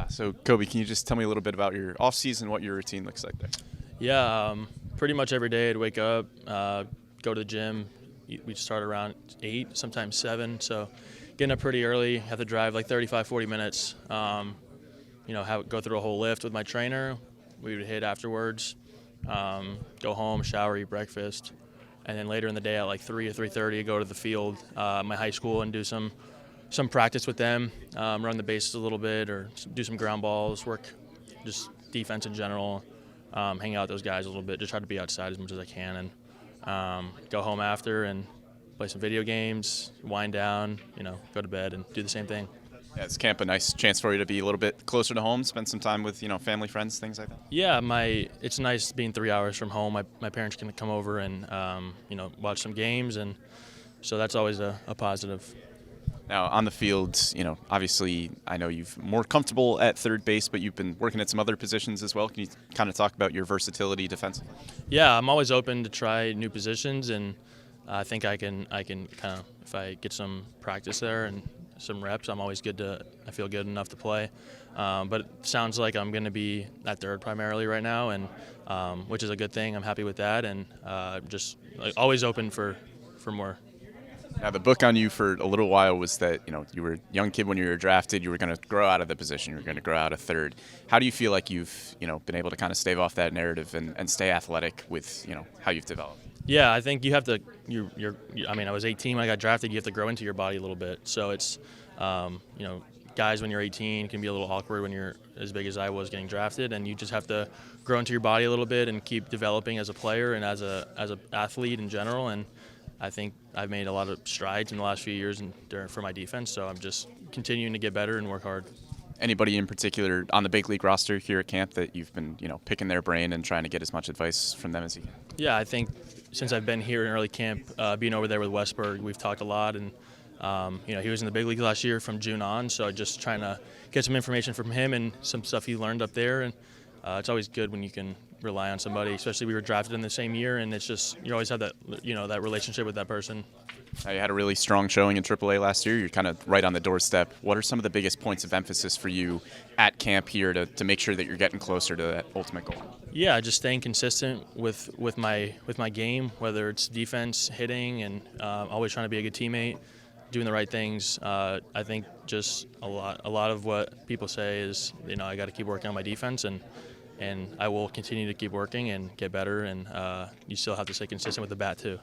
So Coby, can you just tell me a little bit about your off season, what your routine looks like there? Yeah, pretty much every day I'd wake up, go to the gym. We'd start around 8, sometimes 7. So getting up pretty early, have to drive like 35, 40 minutes. Go through a whole lift with my trainer. We would hit afterwards, go home, shower, eat breakfast. And then later in the day at like 3 or 3:30, go to the field, my high school, and do some practice with them, run the bases a little bit or do some ground balls, work just defense in general. Hang out with those guys a little bit, just try to be outside as much as I can, and go home after and play some video games, wind down, go to bed and do the same thing. Yeah, is camp a nice chance for you to be a little bit closer to home, spend some time with family, friends, things like that? Yeah, it's nice being 3 hours from home. My parents can come over and watch some games, and so that's always a positive. Now on the field, obviously I know you're more comfortable at third base, but you've been working at some other positions as well. Can you kind of talk about your versatility defensively? Yeah, I'm always open to try new positions, and I think I can kind of, if I get some practice there and some reps, I feel good enough to play. But it sounds like I'm going to be at third primarily right now, and which is a good thing. I'm happy with that, and just always open for more. Now the book on you for a little while was that you were a young kid when you were drafted. You were going to grow out of the position. You were going to grow out of third. How do you feel like you've been able to kind of stave off that narrative and stay athletic with how you've developed? Yeah, I think you have to. I was 18 when I got drafted. You have to grow into your body a little bit. So it's, guys when you're 18 can be a little awkward when you're as big as I was getting drafted, and you just have to grow into your body a little bit and keep developing as a player and as a athlete in general. And I think I've made a lot of strides in the last few years for my defense. So I'm just continuing to get better and work hard. Anybody in particular on the big league roster here at camp that you've been picking their brain and trying to get as much advice from them as you can? Yeah, I think since I've been here in early camp, being over there with Westberg, we've talked a lot, and he was in the big league last year from June on, so just trying to get some information from him and some stuff he learned up there, and it's always good when you can rely on somebody, especially we were drafted in the same year, and it's just you always have that that relationship with that person. You had a really strong showing in AAA last year. You're kind of right on the doorstep. What are some of the biggest points of emphasis for you at camp here to make sure that you're getting closer to that ultimate goal? Yeah, just staying consistent with my game, whether it's defense, hitting, and always trying to be a good teammate, doing the right things. I think just a lot of what people say is I got to keep working on my defense, and I will continue to keep working and get better. And you still have to stay consistent with the bat too.